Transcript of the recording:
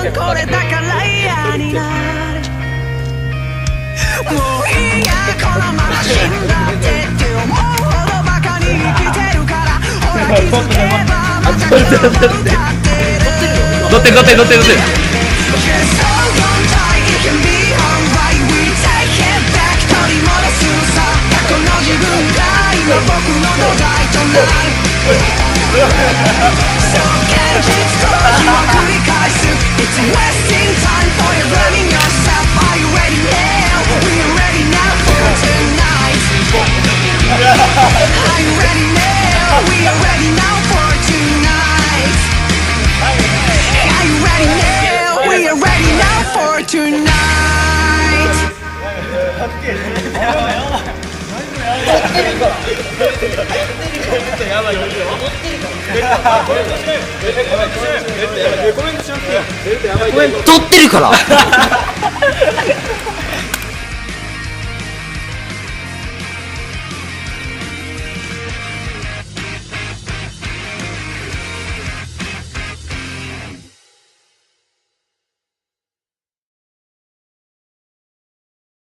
分これだから嫌になる。もういいやこのまま死んだってって思うほどバカに生きてるから、ほら気づけばまた今日も歌ってる。乗ってる乗ってる乗ってる乗ってる。この自分が今僕の土台となる。そう現実逃避を繰り返す。It's wasting time for you blaming yourself. Are you ready now? We're ready now for tonight. Are you ready now? We are ready now for tonight. Are you ready now? We are ready now for tonight. 撮ってるから